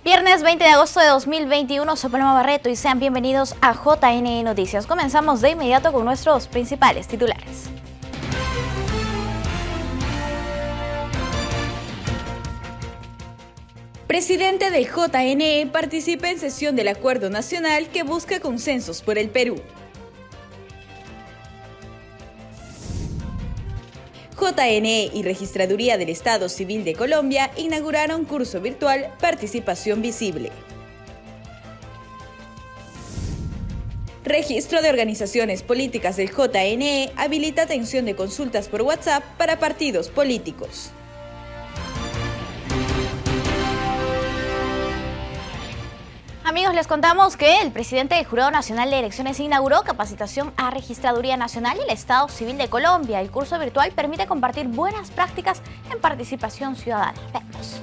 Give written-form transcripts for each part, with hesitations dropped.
Viernes 20 de agosto de 2021, soy Paloma Barreto y sean bienvenidos a JNE Noticias. Comenzamos de inmediato con nuestros principales titulares. Presidente del JNE participa en sesión del Acuerdo Nacional que busca consensos por el Perú. JNE y Registraduría del Estado Civil de Colombia inauguraron curso virtual Participación Visible. Registro de Organizaciones Políticas del JNE habilita atención de consultas por WhatsApp para partidos políticos. Amigos, les contamos que el presidente del Jurado Nacional de Elecciones inauguró capacitación a Registraduría Nacional y el Estado Civil de Colombia. El curso virtual permite compartir buenas prácticas en participación ciudadana. Veamos.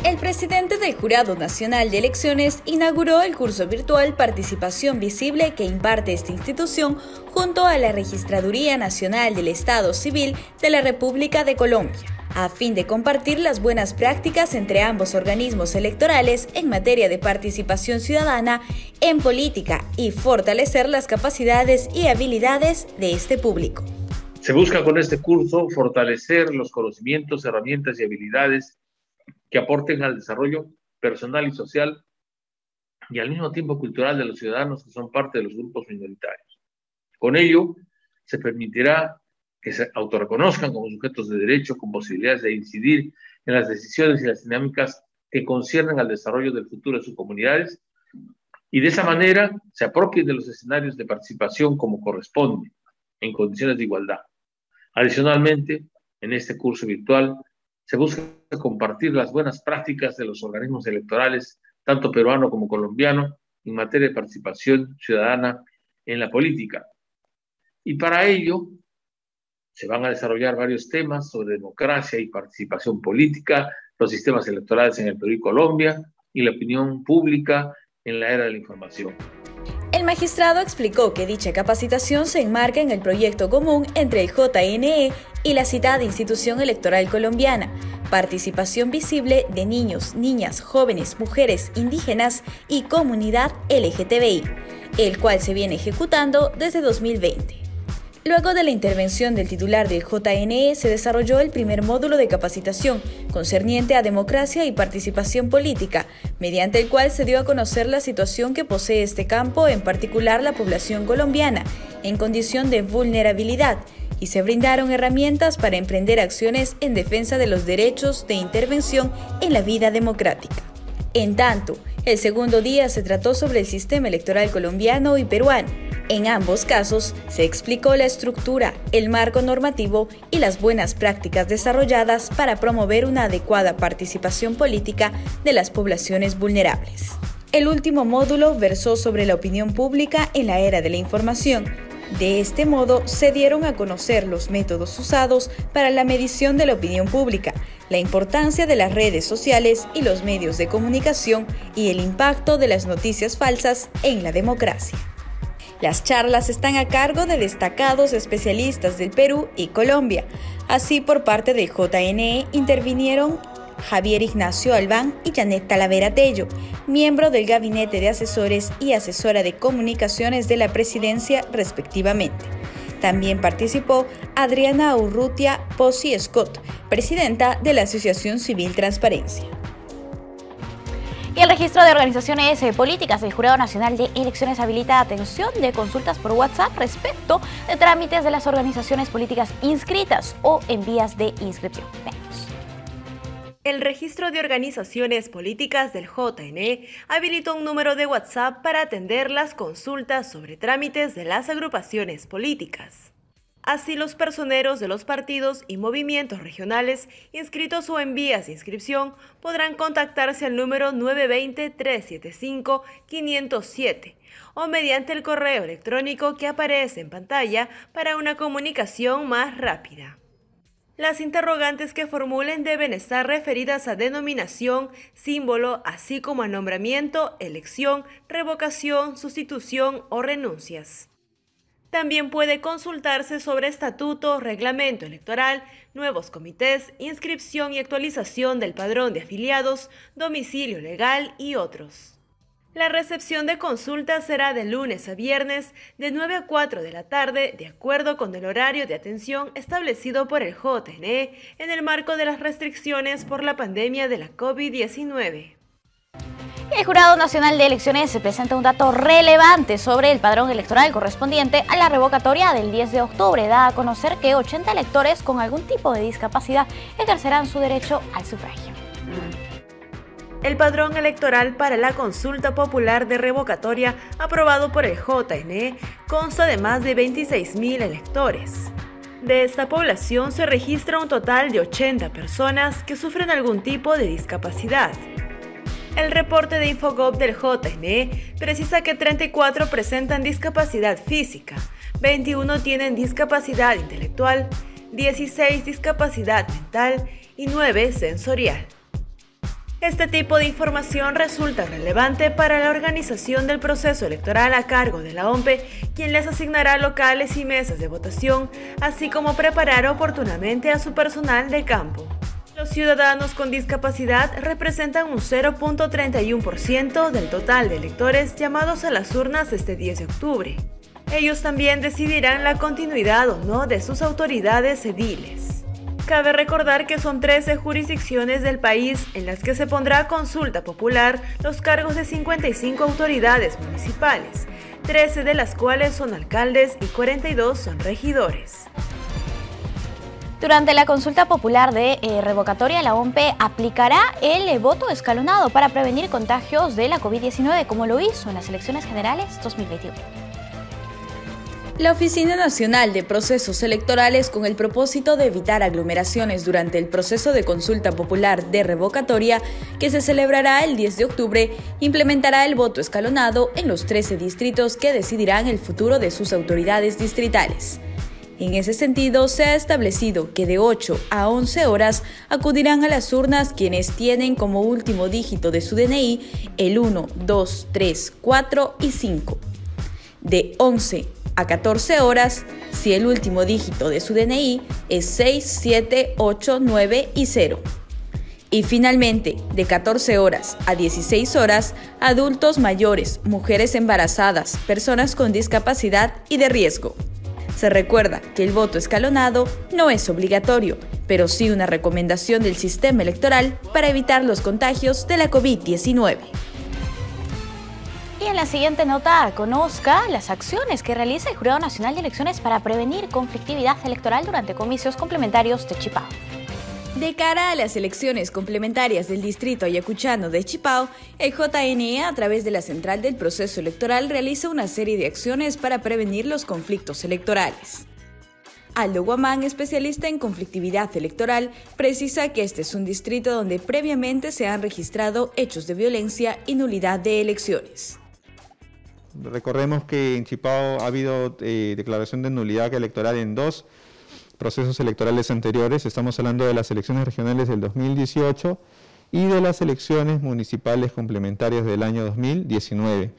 El presidente del Jurado Nacional de Elecciones inauguró el curso virtual Participación Visible que imparte esta institución junto a la Registraduría Nacional del Estado Civil de la República de Colombia, a fin de compartir las buenas prácticas entre ambos organismos electorales en materia de participación ciudadana en política y fortalecer las capacidades y habilidades de este público. Se busca con este curso fortalecer los conocimientos, herramientas y habilidades que aporten al desarrollo personal y social y al mismo tiempo cultural de los ciudadanos que son parte de los grupos minoritarios. Con ello, se permitirá que se autorreconozcan como sujetos de derecho con posibilidades de incidir en las decisiones y las dinámicas que conciernen al desarrollo del futuro de sus comunidades y de esa manera se apropien de los escenarios de participación como corresponde, en condiciones de igualdad. Adicionalmente, en este curso virtual se busca compartir las buenas prácticas de los organismos electorales, tanto peruano como colombiano, en materia de participación ciudadana en la política. Y para ello, se van a desarrollar varios temas sobre democracia y participación política, los sistemas electorales en el Perú y Colombia y la opinión pública en la era de la información. El magistrado explicó que dicha capacitación se enmarca en el proyecto común entre el JNE y la citada institución electoral colombiana, participación visible de niños, niñas, jóvenes, mujeres, indígenas y comunidad LGTBI, el cual se viene ejecutando desde 2020. Luego de la intervención del titular del JNE, se desarrolló el primer módulo de capacitación concerniente a democracia y participación política, mediante el cual se dio a conocer la situación que posee este campo, en particular la población colombiana, en condición de vulnerabilidad, y se brindaron herramientas para emprender acciones en defensa de los derechos de intervención en la vida democrática. En tanto, el segundo día se trató sobre el sistema electoral colombiano y peruano. En ambos casos, se explicó la estructura, el marco normativo y las buenas prácticas desarrolladas para promover una adecuada participación política de las poblaciones vulnerables. El último módulo versó sobre la opinión pública en la era de la información. De este modo, se dieron a conocer los métodos usados para la medición de la opinión pública, la importancia de las redes sociales y los medios de comunicación y el impacto de las noticias falsas en la democracia. Las charlas están a cargo de destacados especialistas del Perú y Colombia. Así, por parte del JNE intervinieron Javier Ignacio Albán y Janet Talavera Tello, miembro del Gabinete de Asesores y Asesora de Comunicaciones de la Presidencia, respectivamente. También participó Adriana Urrutia Pozzi Scott, presidenta de la Asociación Civil Transparencia. Y el registro de organizaciones políticas del Jurado Nacional de Elecciones habilita atención de consultas por WhatsApp respecto de trámites de las organizaciones políticas inscritas o en vías de inscripción. Veamos. El registro de organizaciones políticas del JNE habilitó un número de WhatsApp para atender las consultas sobre trámites de las agrupaciones políticas. Así, los personeros de los partidos y movimientos regionales inscritos o en vías de inscripción podrán contactarse al número 920-375-507 o mediante el correo electrónico que aparece en pantalla para una comunicación más rápida. Las interrogantes que formulen deben estar referidas a denominación, símbolo, así como a nombramiento, elección, revocación, sustitución o renuncias. También puede consultarse sobre estatuto, reglamento electoral, nuevos comités, inscripción y actualización del padrón de afiliados, domicilio legal y otros. La recepción de consultas será de lunes a viernes de 9 a 4 de la tarde, de acuerdo con el horario de atención establecido por el JNE en el marco de las restricciones por la pandemia de la COVID-19. El Jurado Nacional de Elecciones se presenta un dato relevante sobre el padrón electoral correspondiente a la revocatoria del 10 de octubre. Da a conocer que 80 electores con algún tipo de discapacidad ejercerán su derecho al sufragio. El padrón electoral para la consulta popular de revocatoria aprobado por el JNE consta de más de 26.000 electores. De esta población se registra un total de 80 personas que sufren algún tipo de discapacidad. El reporte de Infogov del JNE precisa que 34 presentan discapacidad física, 21 tienen discapacidad intelectual, 16 discapacidad mental y 9 sensorial. Este tipo de información resulta relevante para la organización del proceso electoral a cargo de la OMPE, quien les asignará locales y mesas de votación, así como preparar oportunamente a su personal de campo. Los ciudadanos con discapacidad representan un 0.31% del total de electores llamados a las urnas este 10 de octubre. Ellos también decidirán la continuidad o no de sus autoridades ediles. Cabe recordar que son 13 jurisdicciones del país en las que se pondrá a consulta popular los cargos de 55 autoridades municipales, 13 de las cuales son alcaldes y 42 son regidores. Durante la consulta popular de revocatoria, la OMPE aplicará el voto escalonado para prevenir contagios de la COVID-19, como lo hizo en las elecciones generales 2021. La Oficina Nacional de Procesos Electorales, con el propósito de evitar aglomeraciones durante el proceso de consulta popular de revocatoria, que se celebrará el 10 de octubre, implementará el voto escalonado en los 13 distritos que decidirán el futuro de sus autoridades distritales. En ese sentido, se ha establecido que de 8 a 11 horas acudirán a las urnas quienes tienen como último dígito de su DNI el 1, 2, 3, 4 y 5. De 11 a 14 horas, si el último dígito de su DNI es 6, 7, 8, 9 y 0. Y finalmente, de 14 horas a 16 horas, adultos mayores, mujeres embarazadas, personas con discapacidad y de riesgo. Se recuerda que el voto escalonado no es obligatorio, pero sí una recomendación del sistema electoral para evitar los contagios de la COVID-19. Y en la siguiente nota, conozca las acciones que realiza el Jurado Nacional de Elecciones para prevenir conflictividad electoral durante comicios complementarios de Chipao. De cara a las elecciones complementarias del distrito ayacuchano de Chipao, el JNE, a través de la Central del Proceso Electoral, realiza una serie de acciones para prevenir los conflictos electorales. Aldo Guamán, especialista en conflictividad electoral, precisa que este es un distrito donde previamente se han registrado hechos de violencia y nulidad de elecciones. Recordemos que en Chipao ha habido declaración de nulidad electoral en 2 procesos electorales anteriores. Estamos hablando de las elecciones regionales del 2018 y de las elecciones municipales complementarias del año 2019.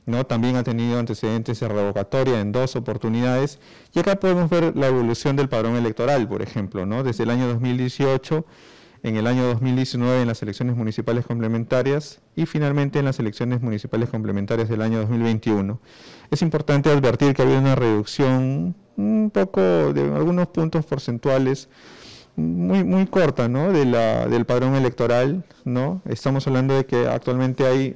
¿No? También ha tenido antecedentes de revocatoria en 2 oportunidades. Y acá podemos ver la evolución del padrón electoral, por ejemplo, ¿no? Desde el año 2018, en el año 2019 en las elecciones municipales complementarias y finalmente en las elecciones municipales complementarias del año 2021. Es importante advertir que ha habido una reducción un poco de algunos puntos porcentuales muy corta, ¿no? del padrón electoral, ¿no? Estamos hablando de que actualmente hay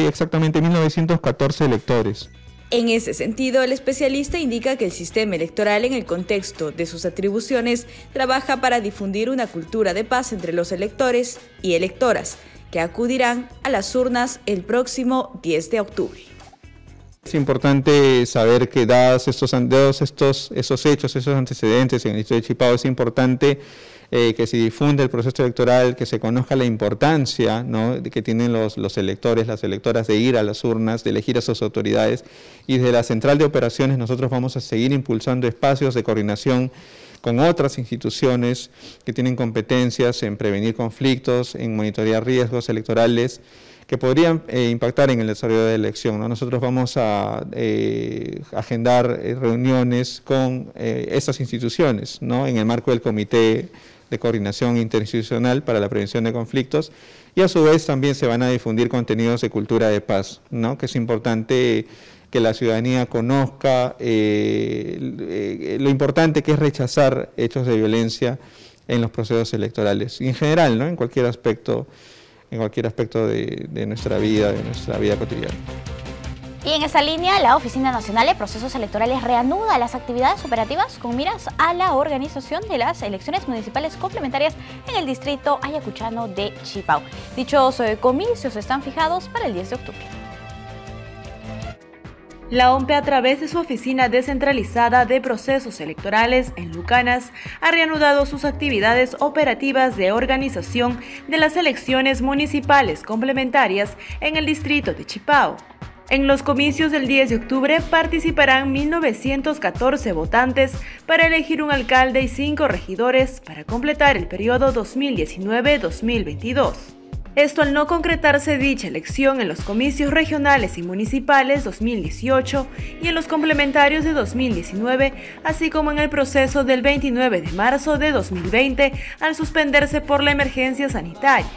exactamente 1.914 electores. En ese sentido, el especialista indica que el sistema electoral, en el contexto de sus atribuciones, trabaja para difundir una cultura de paz entre los electores y electoras, que acudirán a las urnas el próximo 10 de octubre. Es importante saber que dados esos hechos, esos antecedentes en el distrito de Chipao, es importante que se difunda el proceso electoral, que se conozca la importancia, ¿no?, que tienen los electores, las electoras de ir a las urnas, de elegir a sus autoridades. Y desde la Central de Operaciones nosotros vamos a seguir impulsando espacios de coordinación con otras instituciones que tienen competencias en prevenir conflictos, en monitorear riesgos electorales que podrían impactar en el desarrollo de la elección, ¿no? Nosotros vamos a agendar reuniones con estas instituciones, ¿no? En el marco del Comité de Coordinación Interinstitucional para la Prevención de Conflictos, y a su vez también se van a difundir contenidos de cultura de paz, ¿no? Que es importante que la ciudadanía conozca lo importante que es rechazar hechos de violencia en los procesos electorales, y en general, ¿no? En cualquier aspecto de nuestra vida cotidiana. Y en esa línea, la Oficina Nacional de Procesos Electorales reanuda las actividades operativas con miras a la organización de las elecciones municipales complementarias en el distrito ayacuchano de Chipao. Dichos comicios están fijados para el 10 de octubre. La OMPE, a través de su Oficina Descentralizada de Procesos Electorales en Lucanas, ha reanudado sus actividades operativas de organización de las elecciones municipales complementarias en el distrito de Chipao. En los comicios del 10 de octubre participarán 1.914 votantes para elegir un alcalde y 5 regidores para completar el periodo 2019-2022. Esto al no concretarse dicha elección en los comicios regionales y municipales 2018 y en los complementarios de 2019, así como en el proceso del 29 de marzo de 2020 al suspenderse por la emergencia sanitaria.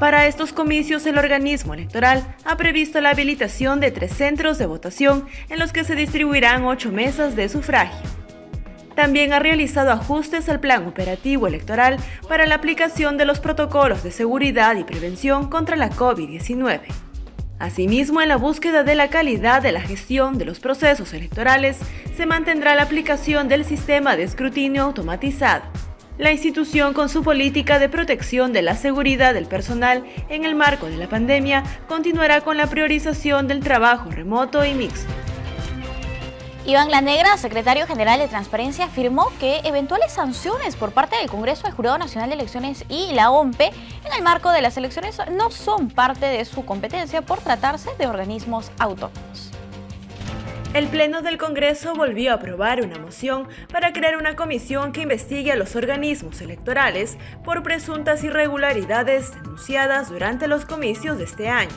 Para estos comicios, el organismo electoral ha previsto la habilitación de 3 centros de votación en los que se distribuirán 8 mesas de sufragio. También ha realizado ajustes al plan operativo electoral para la aplicación de los protocolos de seguridad y prevención contra la COVID-19. Asimismo, en la búsqueda de la calidad de la gestión de los procesos electorales, se mantendrá la aplicación del sistema de escrutinio automatizado. La institución, con su política de protección de la seguridad del personal en el marco de la pandemia, continuará con la priorización del trabajo remoto y mixto. Iván Lanegra, secretario general de Transparencia, afirmó que eventuales sanciones por parte del Congreso, del Jurado Nacional de Elecciones y la OMPE en el marco de las elecciones no son parte de su competencia por tratarse de organismos autónomos. El Pleno del Congreso volvió a aprobar una moción para crear una comisión que investigue a los organismos electorales por presuntas irregularidades denunciadas durante los comicios de este año.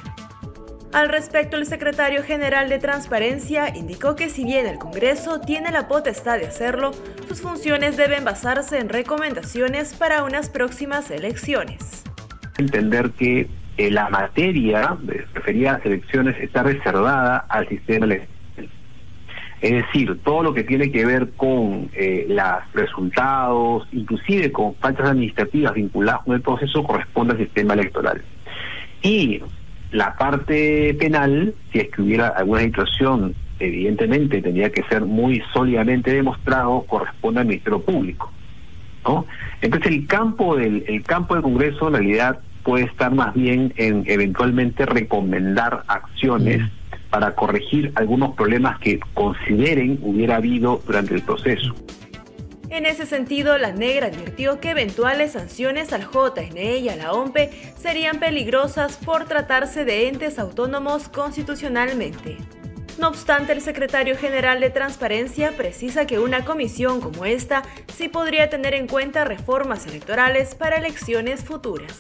Al respecto, el secretario general de Transparencia indicó que si bien el Congreso tiene la potestad de hacerlo, sus funciones deben basarse en recomendaciones para unas próximas elecciones. Entender que la materia referida a las elecciones está reservada al sistema electoral. Es decir, todo lo que tiene que ver con los resultados, inclusive con faltas administrativas vinculadas con el proceso, corresponde al sistema electoral. Y la parte penal, si es que hubiera alguna situación, evidentemente tendría que ser muy sólidamente demostrado, corresponde al Ministerio Público, ¿no? Entonces el campo del Congreso en realidad puede estar más bien en eventualmente recomendar acciones para corregir algunos problemas que consideren hubiera habido durante el proceso. En ese sentido, Lanegra advirtió que eventuales sanciones al JNE y a la OMPE serían peligrosas por tratarse de entes autónomos constitucionalmente. No obstante, el secretario general de Transparencia precisa que una comisión como esta sí podría tener en cuenta reformas electorales para elecciones futuras.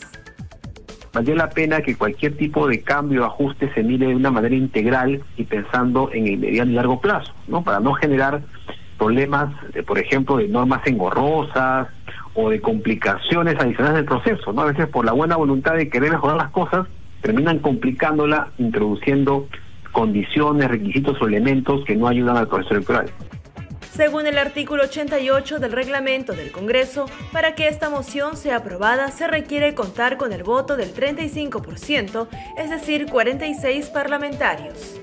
Valdría la pena que cualquier tipo de cambio o ajuste se mire de una manera integral y pensando en el mediano y largo plazo, ¿no? Para no generar problemas, por ejemplo, de normas engorrosas o de complicaciones adicionales del proceso, ¿no? A veces por la buena voluntad de querer mejorar las cosas, terminan complicándola, introduciendo condiciones, requisitos o elementos que no ayudan al proceso electoral. Según el artículo 88 del reglamento del Congreso, para que esta moción sea aprobada se requiere contar con el voto del 35%, es decir, 46 parlamentarios.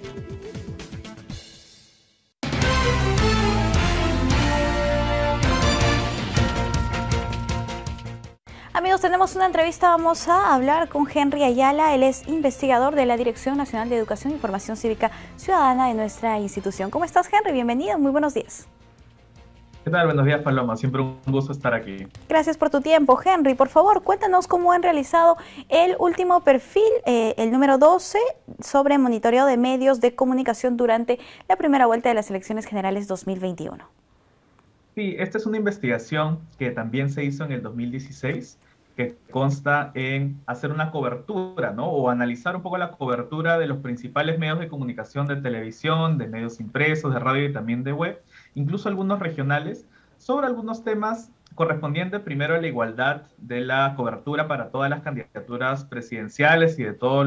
Amigos, tenemos una entrevista, vamos a hablar con Henry Ayala, él es investigador de la Dirección Nacional de Educación y Formación Cívica Ciudadana de nuestra institución. ¿Cómo estás, Henry? Bienvenido, muy buenos días. ¿Qué tal? Buenos días, Paloma. Siempre un gusto estar aquí. Gracias por tu tiempo. Henry, por favor, cuéntanos cómo han realizado el último perfil, el número 12, sobre monitoreo de medios de comunicación durante la primera vuelta de las elecciones generales 2021. Sí, esta es una investigación que también se hizo en el 2016, que consta en hacer una cobertura, ¿no? O analizar un poco la cobertura de los principales medios de comunicación de televisión, de medios impresos, de radio y también de web, incluso algunos regionales, sobre algunos temas correspondientes primero a la igualdad de la cobertura para todas las candidaturas presidenciales y de todos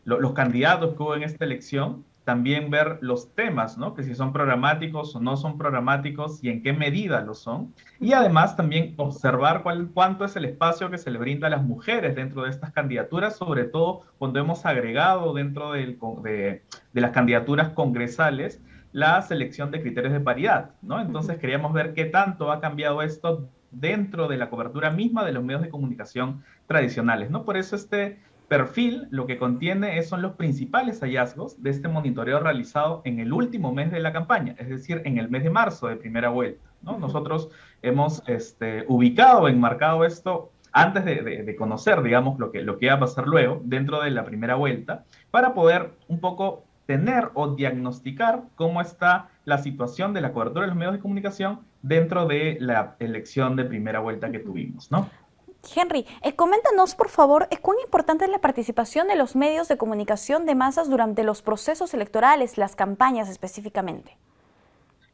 los candidatos que hubo en esta elección. También ver los temas, ¿no? Que si son programáticos o no son programáticos y en qué medida lo son. Y además también observar cuánto es el espacio que se le brinda a las mujeres dentro de estas candidaturas, sobre todo cuando hemos agregado dentro de las candidaturas congresales la selección de criterios de paridad, ¿no? Entonces queríamos ver qué tanto ha cambiado esto dentro de la cobertura misma de los medios de comunicación tradicionales, ¿no? Por eso este perfil lo que contiene son los principales hallazgos de este monitoreo realizado en el último mes de la campaña, es decir, en el mes de marzo de primera vuelta, ¿no? Nosotros hemos ubicado, enmarcado esto antes de conocer, digamos, lo que iba a pasar luego dentro de la primera vuelta, para poder un poco tener o diagnosticar cómo está la situación de la cobertura de los medios de comunicación dentro de la elección de primera vuelta que tuvimos, ¿no? Henry, coméntanos por favor, ¿cuán importante es la participación de los medios de comunicación de masas durante los procesos electorales, las campañas específicamente?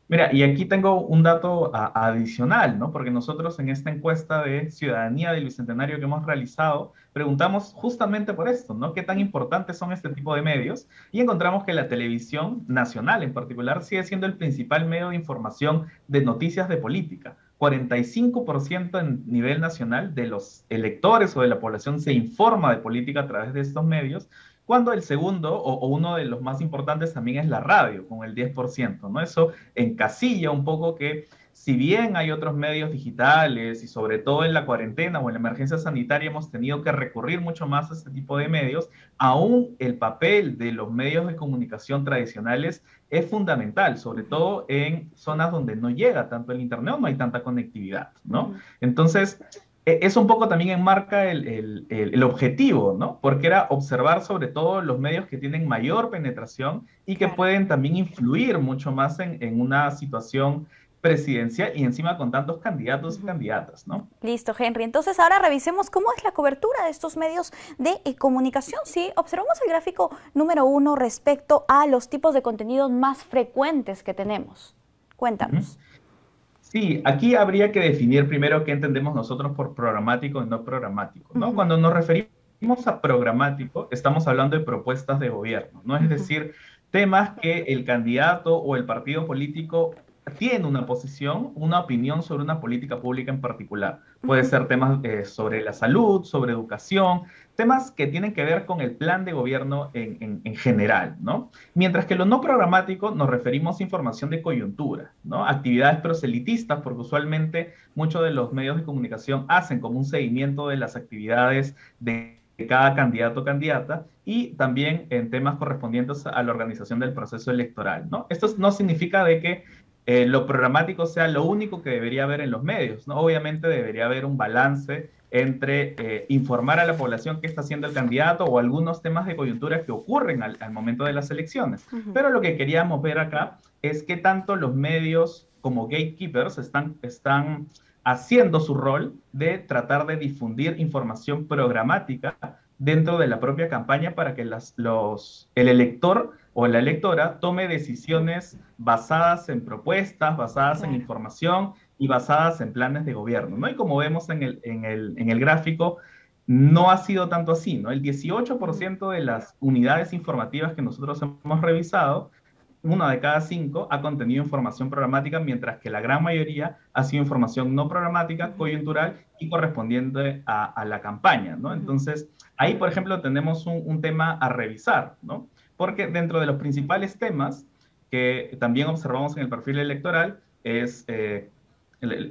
Mira, y aquí tengo un dato adicional, ¿no? Porque nosotros en esta encuesta de ciudadanía del Bicentenario que hemos realizado, preguntamos justamente por esto, ¿no? ¿Qué tan importantes son este tipo de medios? Y encontramos que la televisión nacional en particular sigue siendo el principal medio de información de noticias de política. 45% en nivel nacional de los electores o de la población se informa de política a través de estos medios, cuando el segundo o uno de los más importantes también es la radio, con el 10%, ¿no? Eso encasilla un poco que si bien hay otros medios digitales y sobre todo en la cuarentena o en la emergencia sanitaria hemos tenido que recurrir mucho más a este tipo de medios, aún el papel de los medios de comunicación tradicionales es fundamental, sobre todo en zonas donde no llega tanto el internet o no hay tanta conectividad, ¿no? Entonces, eso un poco también enmarca el objetivo, ¿no? Porque era observar sobre todo los medios que tienen mayor penetración y que pueden también influir mucho más en una situación presidencial y encima con tantos candidatos y candidatas, ¿no? Listo, Henry. Entonces ahora revisemos cómo es la cobertura de estos medios de comunicación. Si observamos el gráfico número 1 respecto a los tipos de contenidos más frecuentes que tenemos. Cuéntanos. Sí, aquí habría que definir primero qué entendemos nosotros por programático y no programático, ¿no? Cuando nos referimos a programático, estamos hablando de propuestas de gobierno, ¿no? Es decir, temas que el candidato o el partido político tiene una posición, una opinión sobre una política pública en particular. Puede ser temas sobre la salud, sobre educación, temas que tienen que ver con el plan de gobierno en general, ¿no? Mientras que lo no programático nos referimos a información de coyuntura, ¿no? Actividades proselitistas, porque usualmente muchos de los medios de comunicación hacen como un seguimiento de las actividades de cada candidato o candidata, y también en temas correspondientes a la organización del proceso electoral, ¿no? Esto no significa de que lo programático sea lo único que debería haber en los medios, ¿no? Obviamente debería haber un balance entre informar a la población qué está haciendo el candidato o algunos temas de coyuntura que ocurren al momento de las elecciones. Pero lo que queríamos ver acá es que tanto los medios como gatekeepers están haciendo su rol de tratar de difundir información programática dentro de la propia campaña para que el elector o la electora tome decisiones basadas en propuestas, basadas en información y basadas en planes de gobierno, ¿no? Y como vemos en el gráfico, no ha sido tanto así, ¿no? El 18% de las unidades informativas que nosotros hemos revisado, 1 de cada 5 ha contenido información programática, mientras que la gran mayoría ha sido información no programática, coyuntural y correspondiente a la campaña, ¿no? Entonces, ahí, por ejemplo, tenemos un tema a revisar, ¿no? Porque dentro de los principales temas que también observamos en el perfil electoral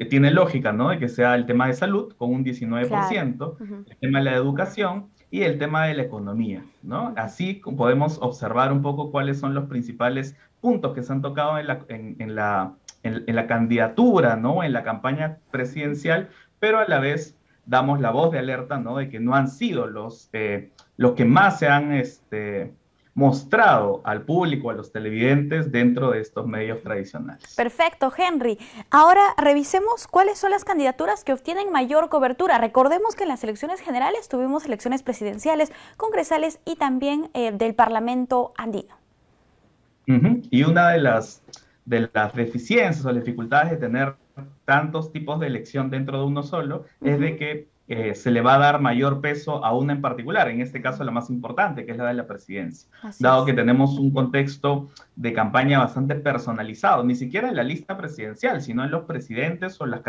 tiene lógica, ¿no? De que sea el tema de salud, con un 19%, el tema de la educación y el tema de la economía, ¿no? Así podemos observar un poco cuáles son los principales puntos que se han tocado en la candidatura, ¿no? En la campaña presidencial, pero a la vez damos la voz de alerta, ¿no? De que no han sido los que más se han mostrado al público, a los televidentes, dentro de estos medios tradicionales. Perfecto, Henry. Ahora revisemos cuáles son las candidaturas que obtienen mayor cobertura. Recordemos que en las elecciones generales tuvimos elecciones presidenciales, congresales y también del Parlamento andino. Y una de las deficiencias o dificultades de tener tantos tipos de elección dentro de uno solo es de que se le va a dar mayor peso a una en particular, en este caso la más importante, que es la de la presidencia. Dado que tenemos un contexto de campaña bastante personalizado, ni siquiera en la lista presidencial, sino en los presidentes o las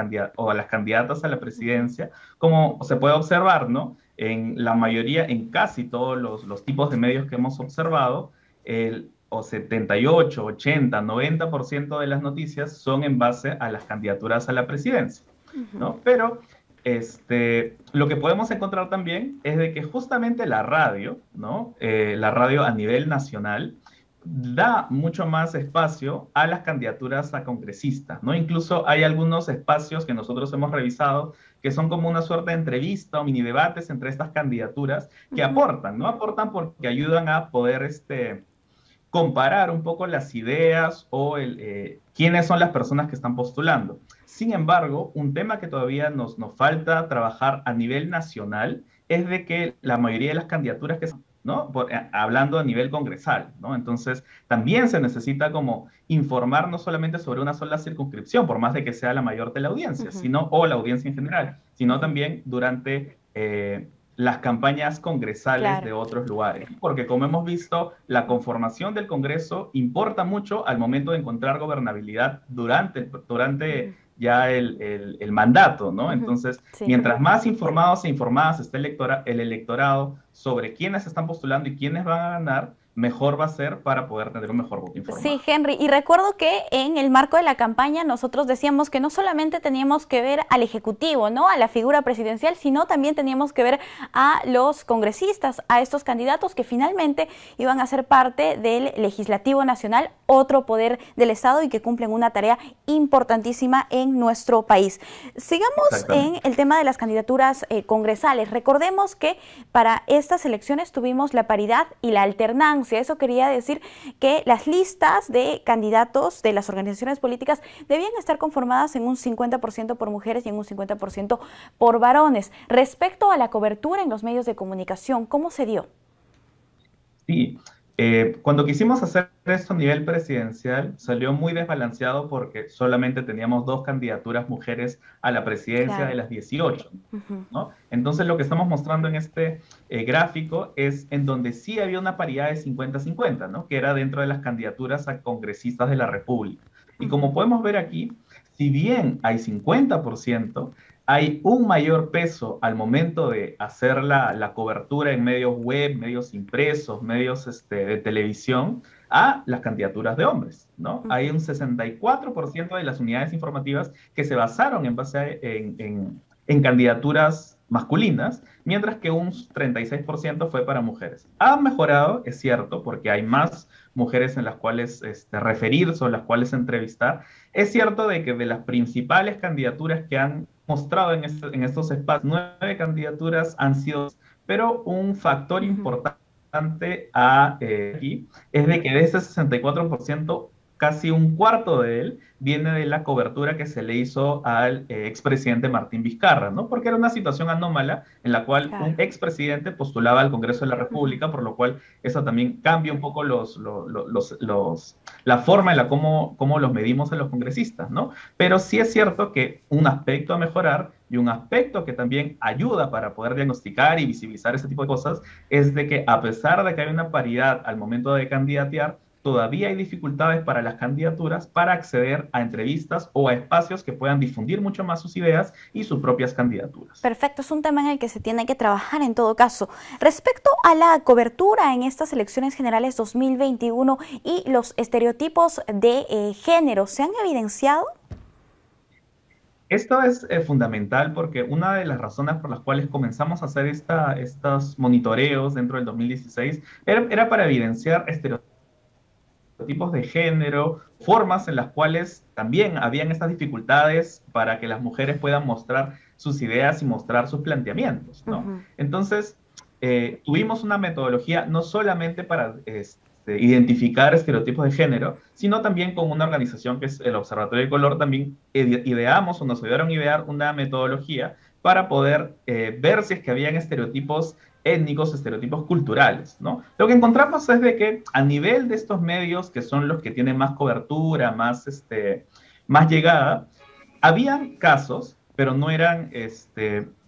candidatas a la presidencia, como se puede observar, ¿no? En la mayoría, en casi todos los tipos de medios que hemos observado, o 78, 80, 90% de las noticias son en base a las candidaturas a la presidencia, ¿no? Pero lo que podemos encontrar también es de que justamente la radio, ¿no? La radio a nivel nacional da mucho más espacio a las candidaturas a congresistas, ¿no? Incluso hay algunos espacios que nosotros hemos revisado que son como una suerte de entrevista o mini debates entre estas candidaturas que aportan, ¿no? Aportan porque ayudan a poder comparar un poco las ideas o quiénes son las personas que están postulando. Sin embargo, un tema que todavía nos falta trabajar a nivel nacional es de que la mayoría de las candidaturas que ¿no? Hablando a nivel congresal, ¿no? Entonces, también se necesita como informar no solamente sobre una sola circunscripción, por más de que sea la mayor de la audiencia, o la audiencia en general, sino también durante las campañas congresales de otros lugares. Porque como hemos visto, la conformación del Congreso importa mucho al momento de encontrar gobernabilidad durante ya el mandato, ¿no? Entonces, mientras más informados e informadas esté el electorado sobre quiénes están postulando y quiénes van a ganar, mejor va a ser para poder tener un mejor voto informado. Sí, Henry, y recuerdo que en el marco de la campaña nosotros decíamos que no solamente teníamos que ver al Ejecutivo, ¿no? A la figura presidencial, sino también teníamos que ver a los congresistas, a estos candidatos que finalmente iban a ser parte del Legislativo Nacional, otro poder del Estado y que cumplen una tarea importantísima en nuestro país. Sigamos en el tema de las candidaturas congresales. Recordemos que para estas elecciones tuvimos la paridad y la alternancia. Eso quería decir que las listas de candidatos de las organizaciones políticas debían estar conformadas en un 50% por mujeres y en un 50% por varones. Respecto a la cobertura en los medios de comunicación, ¿cómo se dio? Sí, cuando quisimos hacer esto a nivel presidencial, salió muy desbalanceado porque solamente teníamos 2 candidaturas mujeres a la presidencia de las 18, ¿no? Entonces, lo que estamos mostrando en este gráfico es en donde sí había una paridad de 50-50, ¿no? Que era dentro de las candidaturas a congresistas de la República. Y como podemos ver aquí, si bien hay 50%, hay un mayor peso al momento de hacer la cobertura en medios web, medios impresos, medios de televisión, a las candidaturas de hombres, ¿no? Hay un 64% de las unidades informativas que se basaron en candidaturas masculinas, mientras que un 36% fue para mujeres. Ha mejorado, es cierto, porque hay más mujeres en las cuales referirse o las cuales entrevistar. Es cierto de que de las principales candidaturas que han mostrado en estos espacios, 9 candidaturas han sido, pero un factor importante aquí es de que de ese 64%, casi un cuarto de él viene de la cobertura que se le hizo al expresidente Martín Vizcarra, ¿no? Porque era una situación anómala en la cual un expresidente postulaba al Congreso de la República, por lo cual eso también cambia un poco la forma en la cómo los medimos a los congresistas, ¿no? Pero sí es cierto que un aspecto a mejorar y un aspecto que también ayuda para poder diagnosticar y visibilizar ese tipo de cosas es de que a pesar de que hay una paridad al momento de candidatear, todavía hay dificultades para las candidaturas para acceder a entrevistas o a espacios que puedan difundir mucho más sus ideas y sus propias candidaturas. Perfecto, es un tema en el que se tiene que trabajar en todo caso. Respecto a la cobertura en estas elecciones generales 2021 y los estereotipos de género, ¿se han evidenciado? Esto es fundamental porque una de las razones por las cuales comenzamos a hacer estos monitoreos dentro del 2016 era para evidenciar estereotipos de género, formas en las cuales también habían estas dificultades para que las mujeres puedan mostrar sus ideas y mostrar sus planteamientos, ¿no? Entonces, tuvimos una metodología no solamente para identificar estereotipos de género, sino también con una organización que es el Observatorio del Color, también ideamos o nos ayudaron a idear una metodología para poder ver si es que habían estereotipos étnicos, estereotipos culturales, ¿no? Lo que encontramos es de que a nivel de estos medios, que son los que tienen más cobertura, más llegada, habían casos, pero no eran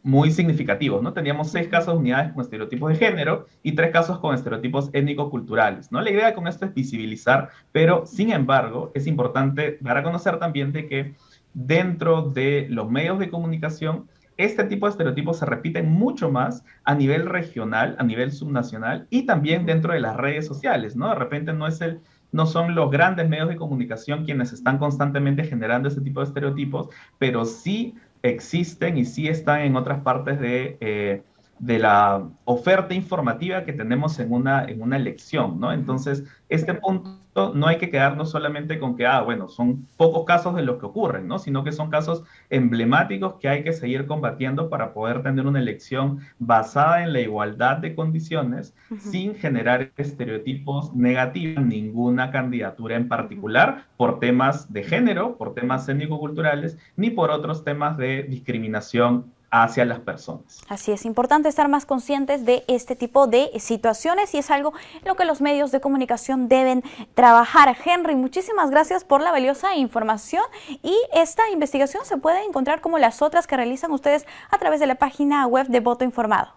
muy significativos, ¿no? Teníamos 6 casos de unidades con estereotipos de género y 3 casos con estereotipos étnico-culturales, ¿no? La idea con esto es visibilizar, pero sin embargo es importante dar a conocer también de que dentro de los medios de comunicación este tipo de estereotipos se repiten mucho más a nivel regional, a nivel subnacional y también dentro de las redes sociales, ¿no? De repente no son los grandes medios de comunicación quienes están constantemente generando este tipo de estereotipos, pero sí existen y sí están en otras partes de la oferta informativa que tenemos en una elección, ¿no? Entonces, este punto no hay que quedarnos solamente con que, bueno, son pocos casos de los que ocurren, ¿no? Sino que son casos emblemáticos que hay que seguir combatiendo para poder tener una elección basada en la igualdad de condiciones, sin generar estereotipos negativos en ninguna candidatura en particular, por temas de género, por temas étnico-culturales, ni por otros temas de discriminación hacia las personas. Así es, importante estar más conscientes de este tipo de situaciones y es algo en lo que los medios de comunicación deben trabajar. Henry, muchísimas gracias por la valiosa información y esta investigación se puede encontrar como las otras que realizan ustedes a través de la página web de Voto Informado.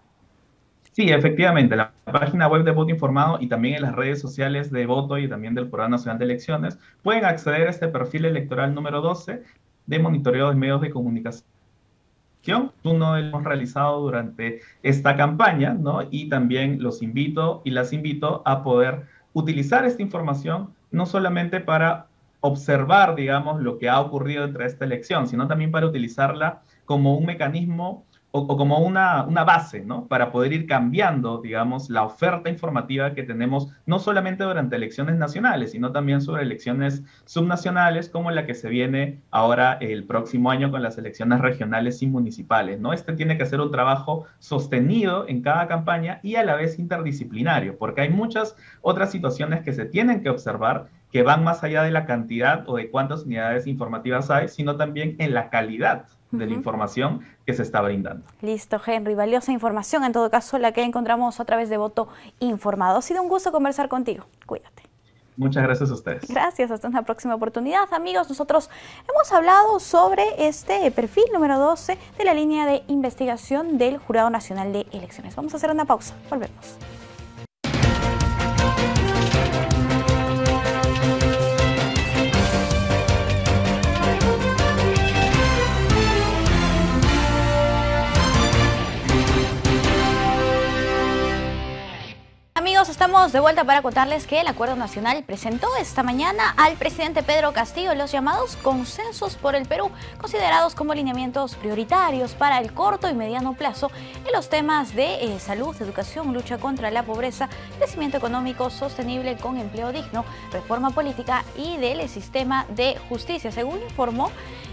Sí, efectivamente, la página web de Voto Informado y también en las redes sociales de Voto y también del Jurado Nacional de Elecciones pueden acceder a este perfil electoral número 12 de monitoreo de medios de comunicación. Uno lo hemos realizado durante esta campaña, ¿no? Y también los invito y las invito a poder utilizar esta información no solamente para observar, digamos, lo que ha ocurrido entre esta elección, sino también para utilizarla como un mecanismo o como una base, ¿no? Para poder ir cambiando, digamos, la oferta informativa que tenemos, no solamente durante elecciones nacionales, sino también sobre elecciones subnacionales, como la que se viene ahora el próximo año con las elecciones regionales y municipales, ¿no? Tiene que ser un trabajo sostenido en cada campaña y a la vez interdisciplinario, porque hay muchas otras situaciones que se tienen que observar que van más allá de la cantidad o de cuántas unidades informativas hay, sino también en la calidad de la información que se está brindando. Listo, Henry, valiosa información, en todo caso la que encontramos a través de Voto Informado. Ha sido un gusto conversar contigo, cuídate. Muchas gracias a ustedes. Gracias, hasta una próxima oportunidad. Amigos, nosotros hemos hablado sobre este perfil número 12 de la línea de investigación del Jurado Nacional de Elecciones. Vamos a hacer una pausa, volvemos. Amigos, estamos de vuelta para contarles que el Acuerdo Nacional presentó esta mañana al presidente Pedro Castillo los llamados consensos por el Perú, considerados como lineamientos prioritarios para el corto y mediano plazo en los temas de salud, educación, lucha contra la pobreza, crecimiento económico sostenible con empleo digno, reforma política y del sistema de justicia. Según informó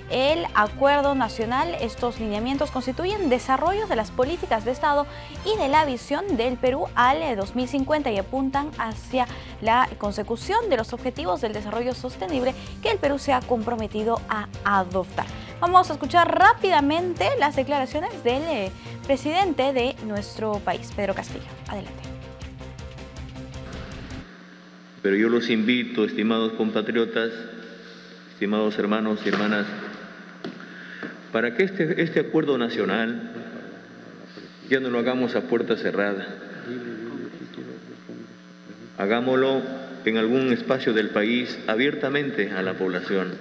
el Acuerdo Nacional, estos lineamientos constituyen desarrollos de las políticas de Estado y de la visión del Perú al 2050 y apuntan hacia la consecución de los objetivos del desarrollo sostenible que el Perú se ha comprometido a adoptar. Vamos a escuchar rápidamente las declaraciones del presidente de nuestro país, Pedro Castillo. Adelante. Pero yo los invito, estimados compatriotas, estimados hermanos y hermanas, para que este acuerdo nacional ya no lo hagamos a puerta cerrada. Hagámoslo en algún espacio del país abiertamente a la población.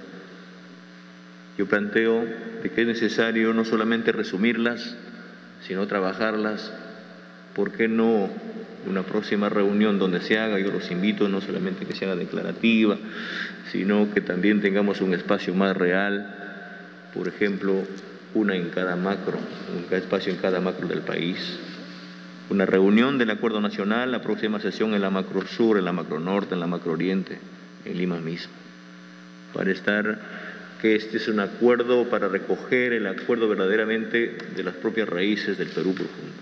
Yo planteo de que es necesario no solamente resumirlas, sino trabajarlas. ¿Por qué no una próxima reunión donde se haga? Yo los invito no solamente que se haga declarativa, sino que también tengamos un espacio más real. Por ejemplo, una en cada macro, un espacio en cada macro del país. Una reunión del Acuerdo Nacional, la próxima sesión en la macro sur, en la macro norte, en la macro oriente, en Lima mismo. Para estar, que este es un acuerdo para recoger el acuerdo verdaderamente de las propias raíces del Perú profundo.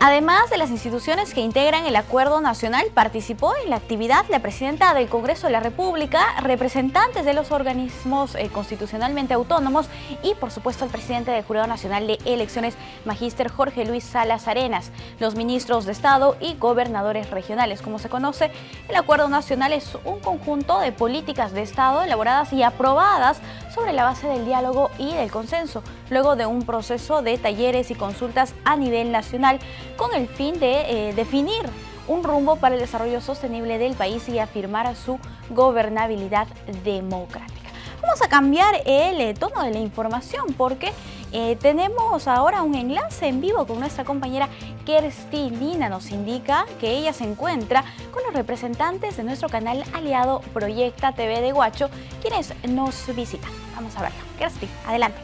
Además de las instituciones que integran el Acuerdo Nacional, participó en la actividad la presidenta del Congreso de la República, representantes de los organismos constitucionalmente autónomos y, por supuesto, el presidente del Jurado Nacional de Elecciones, Magíster Jorge Luis Salas Arenas, los ministros de Estado y gobernadores regionales. Como se conoce, el Acuerdo Nacional es un conjunto de políticas de Estado elaboradas y aprobadas sobre la base del diálogo y del consenso, luego de un proceso de talleres y consultas a nivel nacional, con el fin de definir un rumbo para el desarrollo sostenible del país y afirmar su gobernabilidad democrática. Vamos a cambiar el tono de la información porque tenemos ahora un enlace en vivo con nuestra compañera Kersti Lina. Nos indica que ella se encuentra con los representantes de nuestro canal aliado Proyecta TV de Huacho, quienes nos visitan. Vamos a verlo. Kersti, adelante.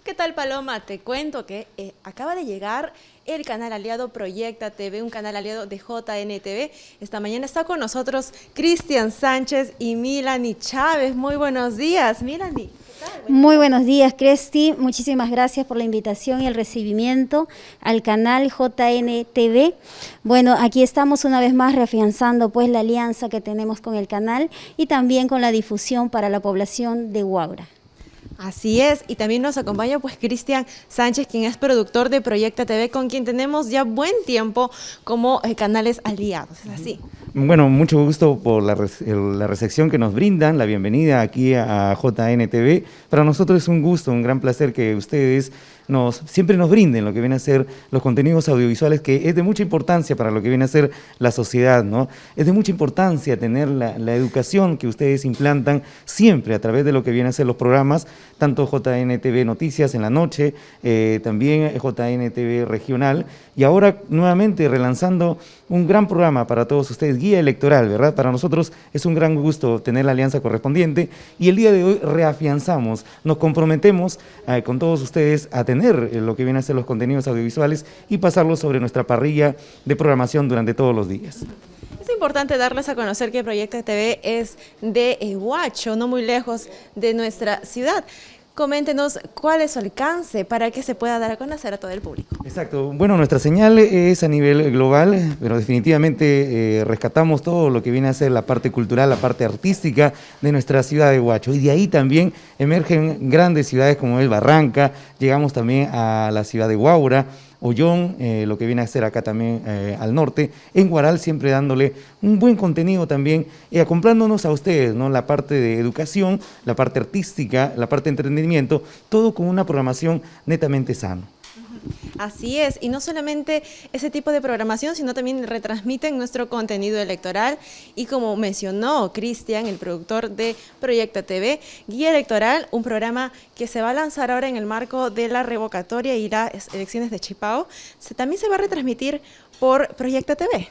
¿Qué tal, Paloma? Te cuento que acaba de llegar el canal aliado Proyecta TV, un canal aliado de JNTV. Esta mañana está con nosotros Cristian Sánchez y Milani Chávez. Muy buenos días, Milani. Muy buenos días, Kersti. Muchísimas gracias por la invitación y el recibimiento al canal JNTV. Bueno, aquí estamos una vez más reafianzando pues la alianza que tenemos con el canal y también con la difusión para la población de Huaura. Así es, y también nos acompaña pues Cristian Sánchez, quien es productor de Proyecta TV, con quien tenemos ya buen tiempo como canales aliados, ¿es así? Bueno, mucho gusto por la recepción que nos brindan, la bienvenida aquí a JNTV. Para nosotros es un gusto, un gran placer que ustedes siempre nos brinden lo que viene a ser los contenidos audiovisuales, que es de mucha importancia para lo que viene a ser la sociedad, ¿no? Es de mucha importancia tener la educación que ustedes implantan siempre a través de lo que viene a ser los programas, tanto JNTV Noticias en la noche, también JNTV Regional, y ahora nuevamente relanzando un gran programa para todos ustedes, Guía Electoral, ¿verdad? Para nosotros es un gran gusto tener la alianza correspondiente y el día de hoy reafianzamos, nos comprometemos con todos ustedes a tener lo que viene a ser los contenidos audiovisuales y pasarlos sobre nuestra parrilla de programación durante todos los días. Es importante darles a conocer que Proyecta TV es de Huacho, no muy lejos de nuestra ciudad. Coméntenos cuál es su alcance para que se pueda dar a conocer a todo el público. Exacto. Bueno, nuestra señal es a nivel global, pero definitivamente rescatamos todo lo que viene a ser la parte cultural, la parte artística de nuestra ciudad de Huacho. Y de ahí también emergen grandes ciudades como el Barranca, llegamos también a la ciudad de Huaura, Ollón, lo que viene a ser acá también al norte, en Huaral, siempre dándole un buen contenido también y acoplándonos a ustedes, ¿no? La parte de educación, la parte artística, la parte de entretenimiento, todo con una programación netamente sana. Así es, y no solamente ese tipo de programación, sino también retransmiten nuestro contenido electoral y como mencionó Cristian, el productor de Proyecta TV, Guía Electoral, un programa que se va a lanzar ahora en el marco de la revocatoria y las elecciones de Chipao, también se va a retransmitir por Proyecta TV.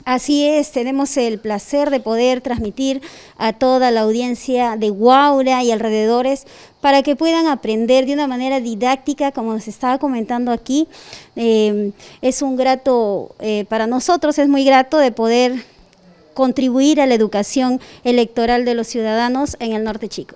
Así es, tenemos el placer de poder transmitir a toda la audiencia de Huaura y alrededores para que puedan aprender de una manera didáctica, como nos estaba comentando aquí. Es un grato, para nosotros es muy grato de poder contribuir a la educación electoral de los ciudadanos en el Norte Chico.